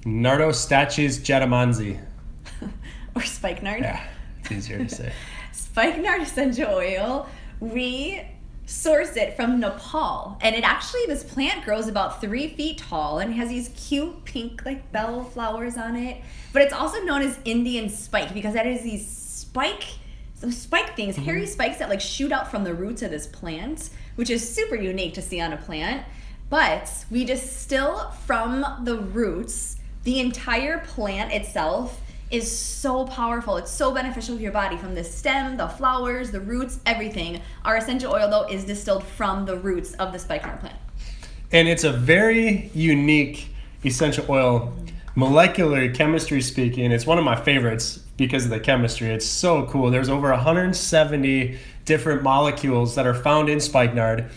Nardostachys jetamanzi. Or spikenard. Yeah, it's easier to say. Spikenard essential oil, we source it from Nepal. And this plant grows about 3 feet tall and has these cute pink like bell flowers on it. But it's also known as Indian spike because that is these spike things, hairy spikes that like shoot out from the roots of this plant, which is super unique to see on a plant. But we distill from the roots. The entire plant itself is so powerful. It's so beneficial to your body, from the stem, the flowers, the roots, everything. Our essential oil, though, is distilled from the roots of the spikenard plant. And it's a very unique essential oil. Molecular chemistry speaking, it's one of my favorites because of the chemistry. It's so cool. There's over 170 different molecules that are found in spikenard.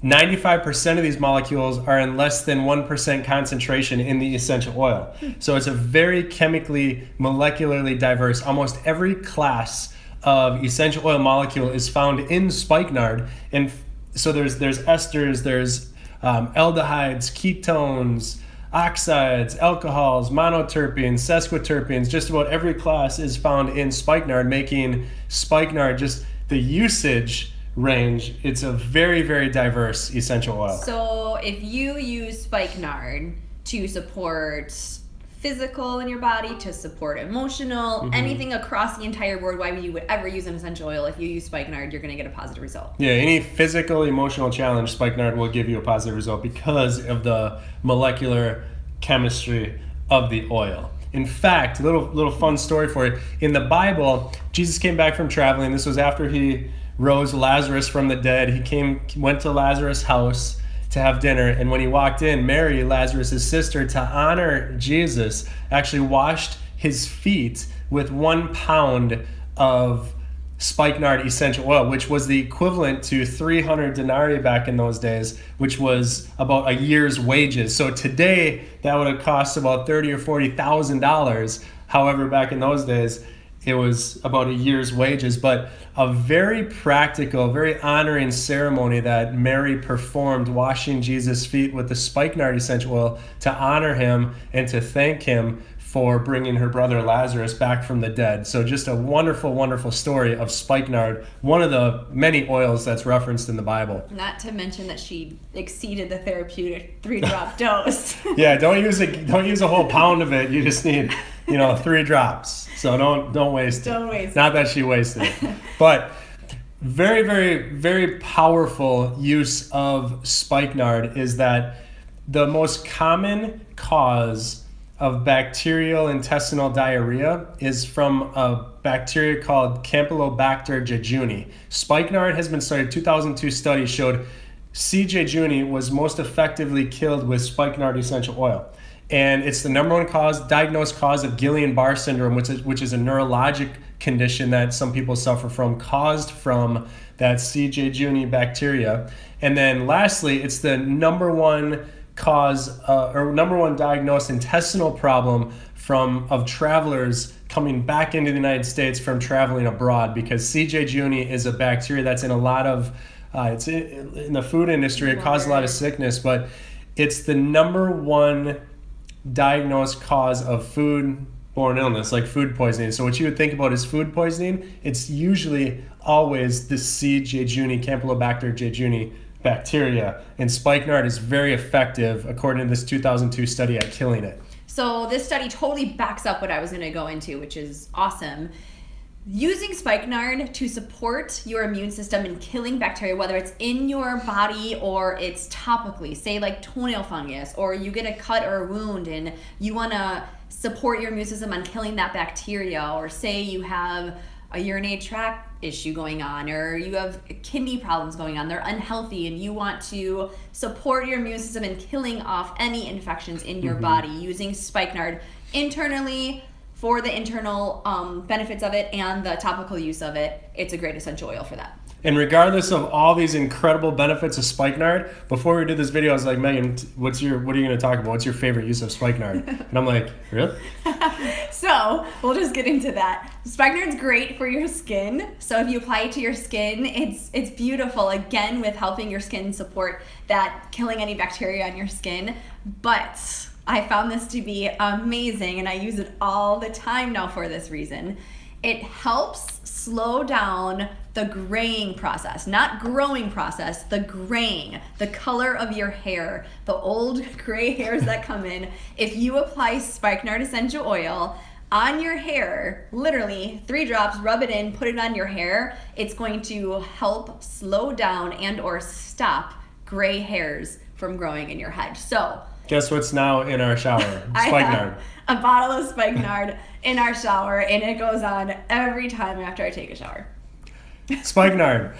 95% of these molecules are in less than 1% concentration in the essential oil. So it's a very chemically, molecularly diverse. Almost every class of essential oil molecule is found in spikenard. And so there's esters, there's aldehydes, ketones, oxides, alcohols, monoterpenes, sesquiterpenes. Just about every class is found in spikenard, making spikenard just the usage range. It's a very, very diverse essential oil. So if you use spikenard to support physical in your body, to support emotional, anything across the entire board, why you would ever use an essential oil, if you use spikenard, you're going to get a positive result. Yeah, any physical, emotional challenge, spikenard will give you a positive result because of the molecular chemistry of the oil. In fact, little fun story for you. In the Bible, Jesus came back from traveling. This was after he rose Lazarus from the dead. He went to Lazarus' house to have dinner, and when he walked in, Mary, Lazarus' sister, to honor Jesus, actually washed his feet with 1 pound of spikenard essential oil, which was the equivalent to 300 denarii back in those days, which was about a year's wages. So today, that would have cost about $30,000 or $40,000. However, back in those days, it was about a year's wages. But a very practical, very honoring ceremony that Mary performed, washing Jesus' feet with the spikenard essential oil to honor him and to thank him for bringing her brother Lazarus back from the dead. So just a wonderful, wonderful story of spikenard, one of the many oils that's referenced in the Bible. Not to mention that she exceeded the therapeutic 3-drop dose. Yeah, don't use a whole pound of it. You just need, 3 drops. So don't waste it. Don't waste it. Not that she wasted it. But very, very, very powerful use of spikenard is that the most common cause of bacterial intestinal diarrhea is from a bacteria called Campylobacter jejuni. Spikenard has been studied. 2002 study showed C. jejuni was most effectively killed with spikenard essential oil. And it's the number one diagnosed cause of Guillain-Barré syndrome, which is a neurologic condition that some people suffer from, caused from that C. jejuni bacteria. And then lastly, it's the number one diagnosed intestinal problem of travelers coming back into the United States from traveling abroad, because C. jejuni is a bacteria that's in a lot of, it's in the food industry. It causes a lot of sickness, but it's the number one diagnosed cause of food-borne illness, like food poisoning. So what you would think about is food poisoning, it's usually always the C. jejuni, Campylobacter jejuni bacteria, and spikenard is very effective, according to this 2002 study, at killing it. So this study totally backs up what I was going to go into, which is awesome. Using spikenard to support your immune system in killing bacteria, whether it's in your body or it's topically, say like toenail fungus, or you get a cut or a wound and you want to support your immune system on killing that bacteria, or say you have a urinary tract issue going on, or you have kidney problems going on, they're unhealthy, and you want to support your immune system in killing off any infections in your body using spikenard internally for the internal benefits of it and the topical use of it. It's a great essential oil for that. And regardless of all these incredible benefits of spikenard, before we did this video, I was like, Megan, what are you going to talk about? What's your favorite use of spikenard? And I'm like, really? So we'll just get into that. Spikenard's great for your skin. So if you apply it to your skin, it's beautiful, again, with helping your skin support that, killing any bacteria on your skin. But I found this to be amazing, and I use it all the time now for this reason. It helps slow down the graying process, not growing process, the graying, the color of your hair, the old gray hairs that come in. If you apply Spikenard essential oil on your hair, literally 3 drops, rub it in, put it on your hair, it's going to help slow down and or stop gray hairs from growing in your head. So guess what's now in our shower? Spikenard. A bottle of Spikenard in our shower, and it goes on every time after I take a shower. Spikenard.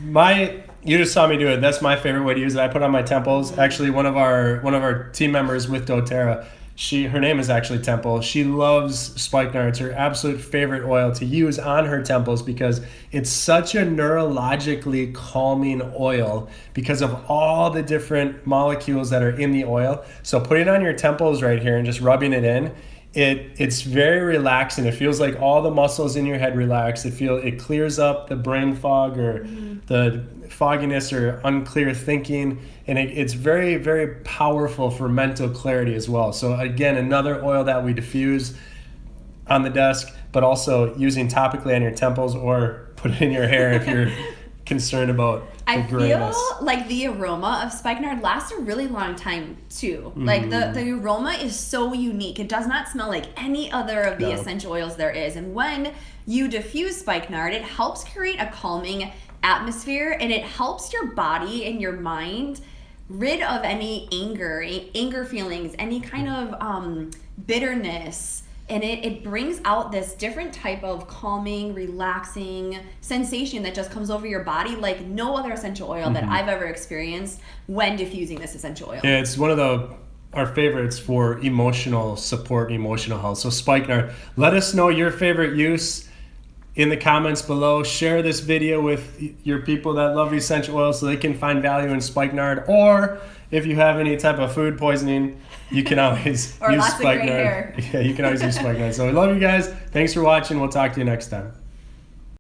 You just saw me do it. That's my favorite way to use it. I put it on my temples. Actually, one of our team members with doTERRA, her name is actually Temple. She loves Spikenard. It's her absolute favorite oil to use on her temples because it's such a neurologically calming oil because of all the different molecules that are in the oil. So putting it on your temples right here and just rubbing it in, it's very relaxing. It feels like all the muscles in your head relax. It clears up the brain fog or the fogginess or unclear thinking, and it's very, very powerful for mental clarity as well. So again, another oil that we diffuse on the desk, but also using topically on your temples or put it in your hair if you're concerned about the grayness. I feel like the aroma of Spikenard lasts a really long time too. Like the aroma is so unique. It does not smell like any other of the essential oils there is. And when you diffuse Spikenard, it helps create a calming atmosphere, and it helps your body and your mind rid of any anger feelings, any kind of bitterness. And it brings out this different type of calming, relaxing sensation that just comes over your body like no other essential oil that I've ever experienced when diffusing this essential oil. Yeah, it's one of our favorites for emotional support, emotional health. So Spikenard, let us know your favorite use in the comments below. Share this video with your people that love essential oils so they can find value in Spikenard. Or if you have any type of food poisoning, you can always or use lots Spikenard. Of gray hair. Yeah, you can always use Spikenard. So we love you guys. Thanks for watching. We'll talk to you next time.